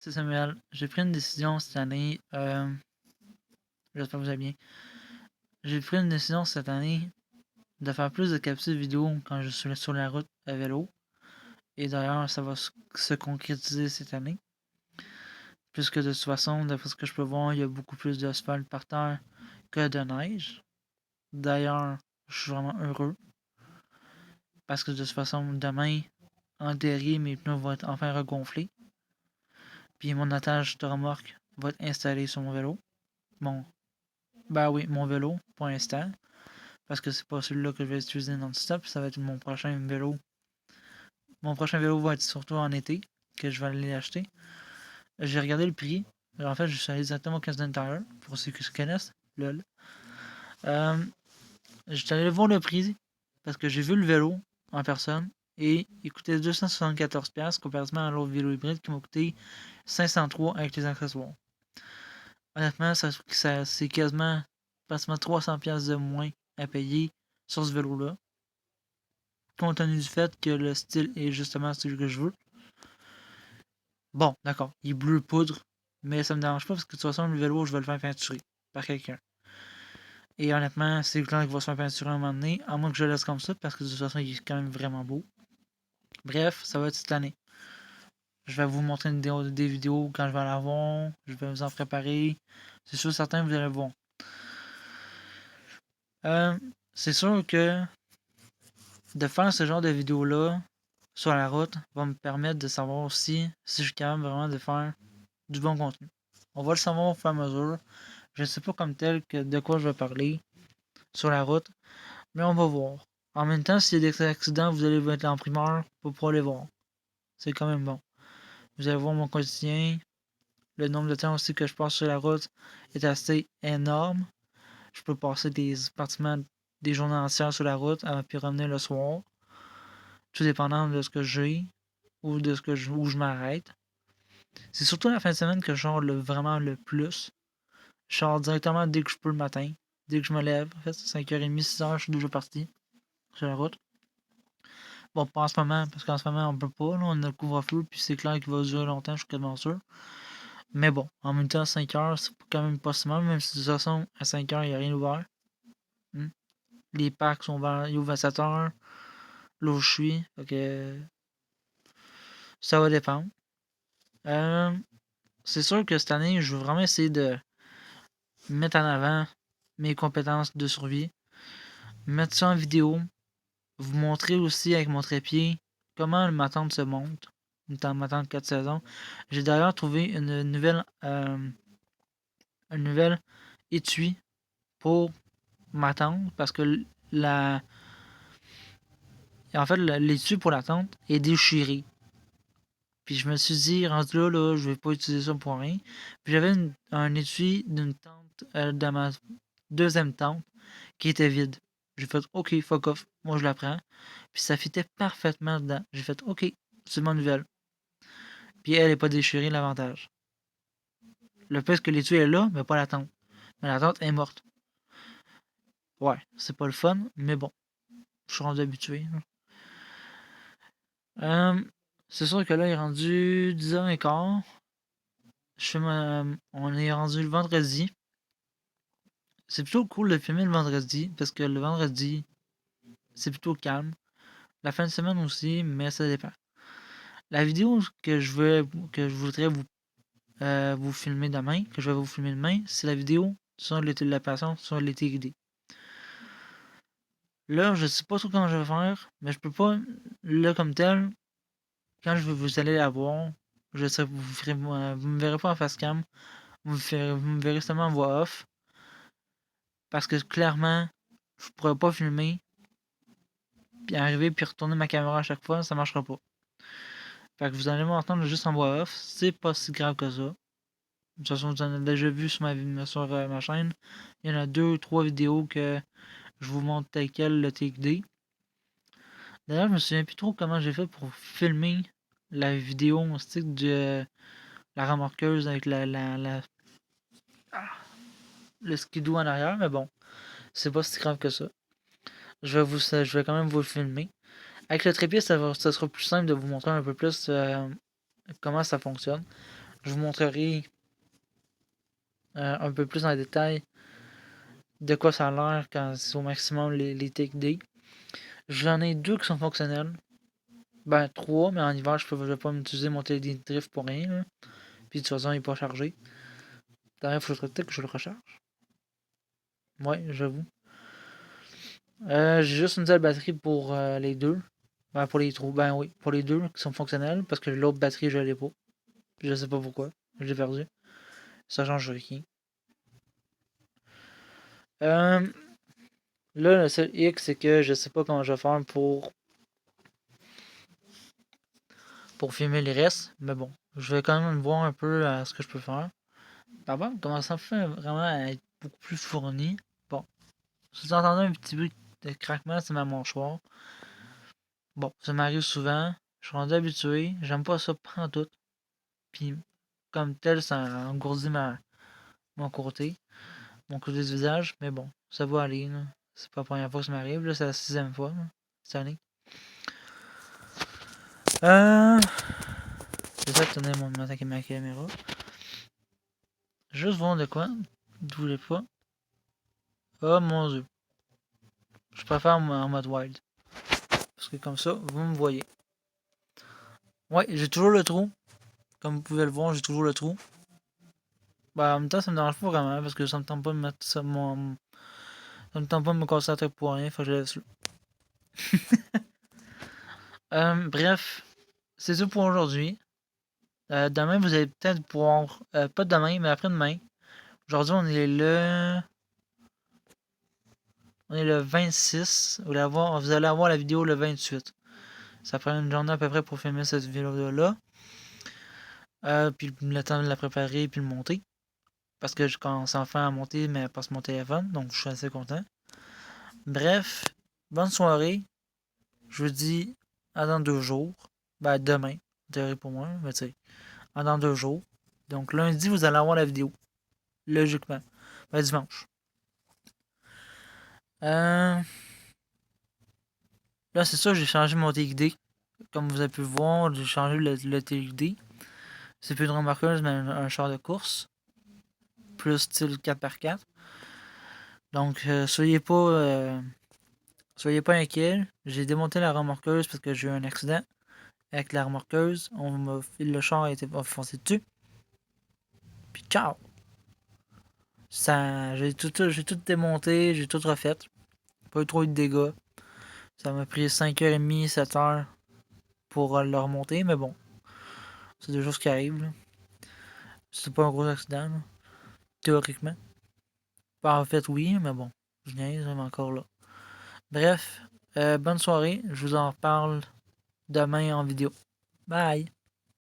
C'est Samuel. J'ai pris une décision cette année. J'espère que vous allez bien. J'ai pris une décision cette année de faire plus de capsules vidéo quand je suis sur la route à vélo. Et d'ailleurs, ça va se concrétiser cette année. Puisque de toute façon, d'après ce que je peux voir, il y a beaucoup plus d'asphalte par terre que de neige. D'ailleurs, je suis vraiment heureux. Parce que de toute façon, demain, en théorie, mes pneus vont être enfin regonflés. Puis mon attelage de remorque va être installé sur mon vélo. Mon, mon vélo pour l'instant. Parce que c'est pas celui-là que je vais utiliser non-stop. Ça va être mon prochain vélo. Mon prochain vélo va être surtout en été, que je vais aller l'acheter. J'ai regardé le prix. En fait, je suis allé directement au Canadian Tire, pour ceux qui se connaissent. Lol. Euh, J'étais allé voir le prix, parce que j'ai vu le vélo en personne. Et il coûtait 274$ comparativement à l'autre vélo hybride qui m'a coûté 503$ avec les accessoires. Honnêtement, c'est quasiment pratiquement 300$ de moins à payer sur ce vélo-là. Compte tenu du fait que le style est justement celui que je veux. Bon, d'accord, il est bleu poudre, mais ça me dérange pas parce que de toute façon, le vélo, je vais le faire peinturer par quelqu'un. Et honnêtement, c'est clair qu'il va se faire peinturer à un moment donné, à moins que je le laisse comme ça parce que de toute façon, il est quand même vraiment beau. Bref, ça va être cette année. Je vais vous montrer des vidéos quand je vais l'avoir. Je vais vous en préparer. C'est sûr, certains, vous allez voir. C'est sûr que de faire ce genre de vidéos-là sur la route va me permettre de savoir aussi si je suis capable vraiment de faire du bon contenu. On va le savoir au fur et à mesure. Je ne sais pas comme tel que de quoi je vais parler sur la route, mais on va voir. En même temps, s'il y a des accidents, vous allez être en primeur pour pouvoir les voir. C'est quand même bon. Vous allez voir mon quotidien. Le nombre de temps aussi que je passe sur la route est assez énorme. Je peux passer pratiquement des journées entières sur la route puis revenir le soir. Tout dépendant de ce que j'ai ou de où je m'arrête. C'est surtout la fin de semaine que je sors vraiment le plus. Je sors directement dès que je peux le matin. Dès que je me lève. En fait, c'est 5h30, 6h, je suis déjà parti sur la route. Bon, pas en ce moment, parce qu'en ce moment, on peut pas. Là, on a le couvre-feu, puis c'est clair qu'il va durer longtemps, je suis quasiment sûr. Mais bon, en même temps, 5h, c'est quand même pas si mal, même si de toute façon, à 5h, il n'y a rien ouvert. Les parcs sont ouverts, ils ouvrent à 7h. Là où je suis. Donc, ça va dépendre. Euh, c'est sûr que cette année, je veux vraiment essayer de mettre en avant mes compétences de survie. Mettre ça en vidéo. Vous montrer aussi avec mon trépied comment ma tente se monte. Ma tente 4 saisons. J'ai d'ailleurs trouvé une nouvelle étui pour ma tente parce que en fait, l'étui pour la tente est déchiré. Puis je me suis dit, rendu là, je vais pas utiliser ça pour rien. Puis j'avais un étui d'une tente, de ma deuxième tente, qui était vide. J'ai fait, ok, fuck off, moi je la prends. Puis ça fitait parfaitement dedans. J'ai fait, ok, c'est mon nouvelle. Puis elle est pas déchirée, l'avantage. Le fait que l'étui est là, mais pas la tente. Mais la tente est morte. Ouais, c'est pas le fun, mais bon, je suis rendu habitué. Euh, c'est sûr que là, il est rendu 10h15. On est rendu le vendredi. C'est plutôt cool de filmer le vendredi, parce que le vendredi, c'est plutôt calme. La fin de semaine aussi, mais ça dépend. La vidéo que je voudrais vous filmer demain, que je vais vous filmer demain, c'est la vidéo sur l'été de la passion, sur l'été guidé. Là, je sais pas trop comment je vais faire, mais je peux pas, là comme tel, quand vous allez la voir, je sais que vous me verrez pas en face cam, vous me verrez seulement en voix off, parce que clairement, je pourrais pas filmer, puis arriver puis retourner ma caméra à chaque fois, ça marchera pas. Fait que vous allez m'entendre juste en voix off, c'est pas si grave que ça. De toute façon, vous en avez déjà vu sur ma chaîne. Il y en a 2 ou 3 vidéos que je vous montre tel quel le TXD. D'ailleurs, je me souviens plus trop comment j'ai fait pour filmer la vidéo au stick de la remorqueuse avec le skidoo en arrière, mais bon, c'est pas si grave que ça. Je vais quand même vous le filmer. Avec le trépied, ça sera plus simple de vous montrer un peu plus comment ça fonctionne. je vous montrerai un peu plus en détail de quoi ça a l'air quand c'est au maximum les Take Day. J'en ai 2 qui sont fonctionnels. Ben 3, mais en hiver, je vais pas m'utiliser mon TD Drift pour rien. Là. Puis de toute façon, il est pas chargé. D'ailleurs, il faudrait peut-être que je le recharge. Ouais, j'avoue. J'ai juste une seule batterie pour les deux. Ben, pour les trous. Ben oui, pour les deux qui sont fonctionnels. Parce que l'autre batterie, je l'ai pas. Je sais pas pourquoi. Je l'ai perdu. Ça change rien. Là, le seul X, c'est que je sais pas comment je vais faire pour filmer les restes. Mais bon, je vais quand même voir un peu ce que je peux faire. D'abord, comment ça fait vraiment à être beaucoup plus fourni. Bon, si vous entendez un petit peu de craquement, c'est ma mâchoire. Bon, ça m'arrive souvent. Je suis rendu habitué. J'aime pas ça prendre tout. Puis, comme tel, ça engourdit mon côté. Mon côté du visage. Mais bon, ça va aller. Là. C'est pas la première fois que ça m'arrive. Là, c'est la 6e fois. Là, cette année. J'essaie de tenir ma caméra. Juste voir de quoi. Ne voulez pas. Oh mon dieu. Je préfère en mode wild. Parce que comme ça, vous me voyez. Ouais, j'ai toujours le trou. Comme vous pouvez le voir, j'ai toujours le trou. Bah, en même temps, ça me dérange pas vraiment parce que ça me tente pas de mettre ça ça me tente pas de me casser la tête pour rien, faut que je laisse là. Bref, c'est tout pour aujourd'hui. Demain, vous allez peut-être pouvoir. Pas demain, mais après-demain. Aujourd'hui, on est le. On est le 26. Vous allez avoir la vidéo le 28. Ça prend une journée à peu près pour filmer cette vidéo-là. Puis le temps de la préparer puis le monter. Parce que je commence enfin à monter, mais pas sur mon téléphone. Donc je suis assez content. Bref, bonne soirée. Je vous dis à dans 2 jours. Ben demain, théorie pour moi, mais tu sais. À dans 2 jours. Donc lundi, vous allez avoir la vidéo. Logiquement. Ben dimanche. Là, c'est ça, j'ai changé mon TXD. Comme vous avez pu voir, j'ai changé le TXD. C'est plus une remorqueuse, mais un char de course. Plus style 4x4. Donc, soyez pas inquiets. J'ai démonté la remorqueuse parce que j'ai eu un accident avec la remorqueuse. Le char a été foncé dessus. Puis ciao! J'ai tout démonté, j'ai tout refait. Pas eu trop de dégâts. Ça m'a pris 5h30, 7h pour le remonter, mais bon. C'est des choses qui arrivent. Là. C'est pas un gros accident, là. Théoriquement. En fait, oui, mais bon. Je niaise, mais encore là. Bref, bonne soirée. Je vous en reparle demain en vidéo. Bye!